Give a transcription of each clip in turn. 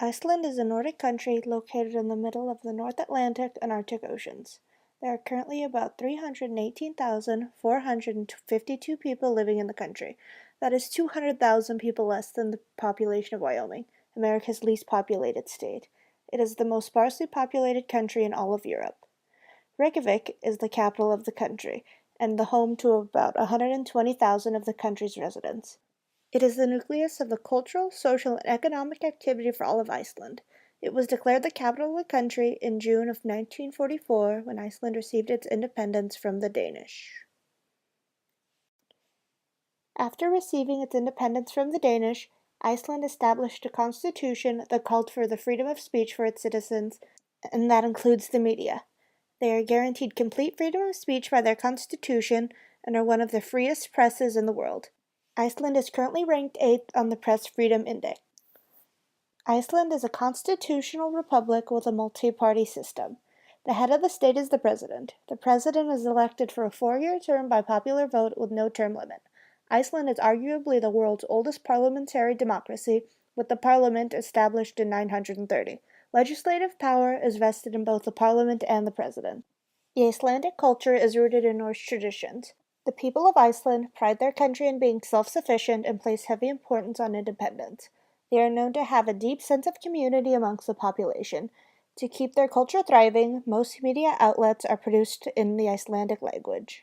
Iceland is a Nordic country located in the middle of the North Atlantic and Arctic Oceans. There are currently about 318,452 people living in the country. That is 200,000 people less than the population of Wyoming, America's least populated state. It is the most sparsely populated country in all of Europe. Reykjavik is the capital of the country and the home to about 120,000 of the country's residents. It is the nucleus of the cultural, social, and economic activity for all of Iceland. It was declared the capital of the country in June of 1944 when Iceland received its independence from the Danish. After receiving its independence from the Danish, Iceland established a constitution that called for the freedom of speech for its citizens, and that includes the media. They are guaranteed complete freedom of speech by their constitution and are one of the freest presses in the world. Iceland is currently ranked 8th on the Press Freedom Index. Iceland is a constitutional republic with a multi-party system. The head of the state is the president. The president is elected for a 4-year term by popular vote with no term limit. Iceland is arguably the world's oldest parliamentary democracy, with the parliament established in 930. Legislative power is vested in both the parliament and the president. The Icelandic culture is rooted in Norse traditions. The people of Iceland pride their country in being self-sufficient and place heavy importance on independence. They are known to have a deep sense of community amongst the population. To keep their culture thriving, most media outlets are produced in the Icelandic language.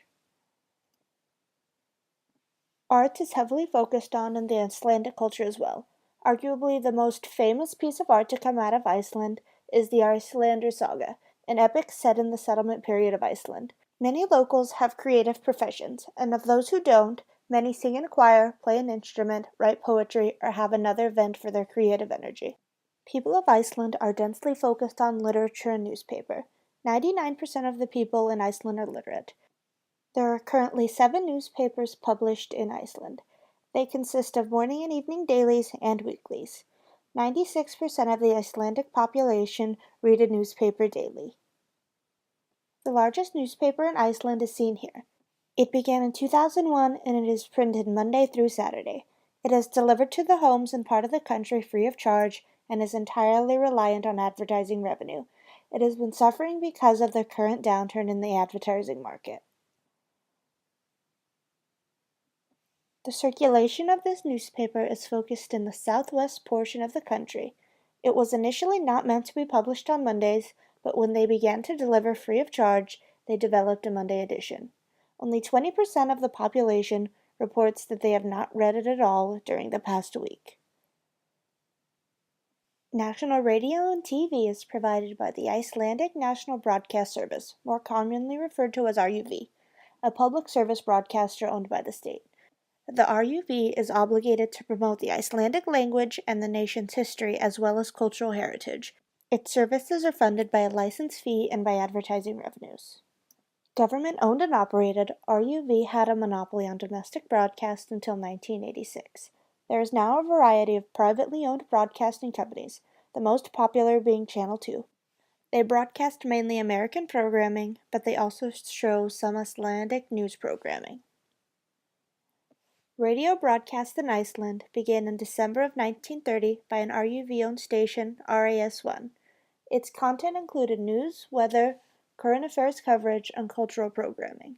Art is heavily focused on in the Icelandic culture as well. Arguably the most famous piece of art to come out of Iceland is the Icelandic saga, an epic set in the settlement period of Iceland. Many locals have creative professions, and of those who don't, many sing in a choir, play an instrument, write poetry, or have another vent for their creative energy. People of Iceland are densely focused on literature and newspaper. 99% of the people in Iceland are literate. There are currently 7 newspapers published in Iceland. They consist of morning and evening dailies and weeklies. 96% of the Icelandic population read a newspaper daily. The largest newspaper in Iceland is seen here. It began in 2001 and it is printed Monday through Saturday. It is delivered to the homes in part of the country free of charge and is entirely reliant on advertising revenue. It has been suffering because of the current downturn in the advertising market. The circulation of this newspaper is focused in the southwest portion of the country. It was initially not meant to be published on Mondays, but when they began to deliver free of charge, they developed a Monday edition. Only 20% of the population reports that they have not read it at all during the past week. National radio and TV is provided by the Icelandic National Broadcast Service, more commonly referred to as RUV, a public service broadcaster owned by the state. The RUV is obligated to promote the Icelandic language and the nation's history as well as cultural heritage. Its services are funded by a license fee and by advertising revenues. Government-owned and operated, RUV had a monopoly on domestic broadcast until 1986. There is now a variety of privately owned broadcasting companies, the most popular being Channel 2. They broadcast mainly American programming, but they also show some Icelandic news programming. Radio broadcasts in Iceland began in December of 1930 by an RUV-owned station, RAS-1. Its content included news, weather, current affairs coverage, and cultural programming.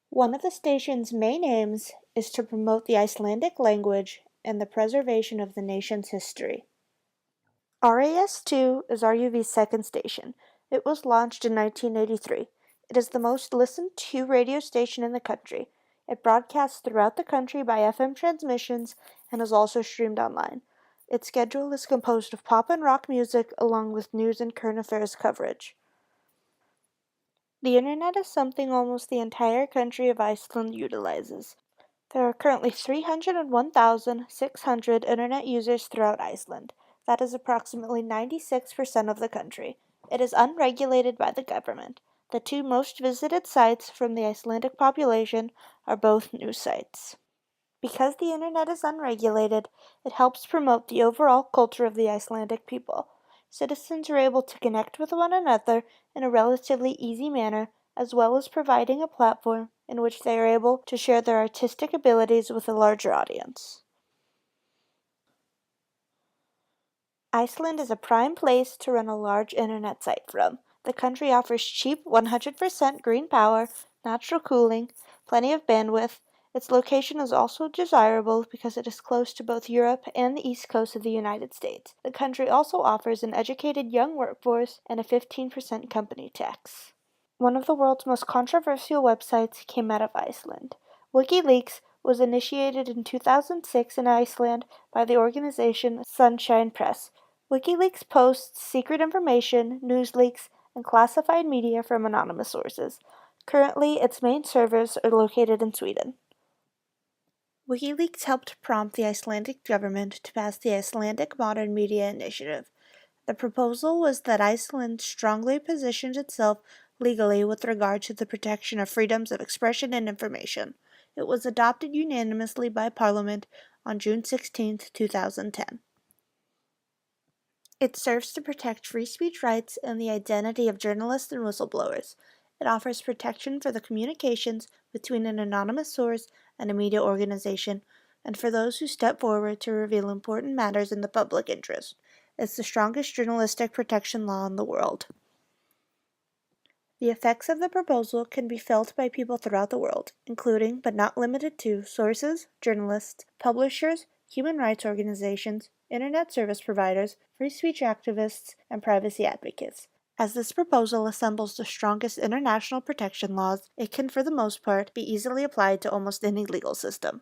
One of the station's main aims is to promote the Icelandic language and the preservation of the nation's history. RAS-2 is RUV's second station. It was launched in 1983. It is the most listened to radio station in the country. It broadcasts throughout the country by FM transmissions and is also streamed online. Its schedule is composed of pop and rock music along with news and current affairs coverage. The internet is something almost the entire country of Iceland utilizes. There are currently 301,600 internet users throughout Iceland. That is approximately 96% of the country. It is unregulated by the government. The 2 most visited sites from the Icelandic population are both news sites. Because the internet is unregulated, it helps promote the overall culture of the Icelandic people. Citizens are able to connect with one another in a relatively easy manner, as well as providing a platform in which they are able to share their artistic abilities with a larger audience. Iceland is a prime place to run a large internet site from. The country offers cheap 100% green power, natural cooling, plenty of bandwidth. Its location is also desirable because it is close to both Europe and the east coast of the United States. The country also offers an educated young workforce and a 15% company tax. One of the world's most controversial websites came out of Iceland. WikiLeaks was initiated in 2006 in Iceland by the organization Sunshine Press. WikiLeaks posts secret information, news leaks, and classified media from anonymous sources. Currently, its main servers are located in Sweden. WikiLeaks helped prompt the Icelandic government to pass the Icelandic Modern Media Initiative. The proposal was that Iceland strongly positioned itself legally with regard to the protection of freedoms of expression and information. It was adopted unanimously by Parliament on June 16, 2010. It serves to protect free speech rights and the identity of journalists and whistleblowers. It offers protection for the communications between an anonymous source and a media organization, and for those who step forward to reveal important matters in the public interest. It's the strongest journalistic protection law in the world. The effects of the proposal can be felt by people throughout the world, including, but not limited to, sources, journalists, publishers, human rights organizations, internet service providers, free speech activists, and privacy advocates. As this proposal assembles the strongest international protection laws, it can, for the most part, be easily applied to almost any legal system.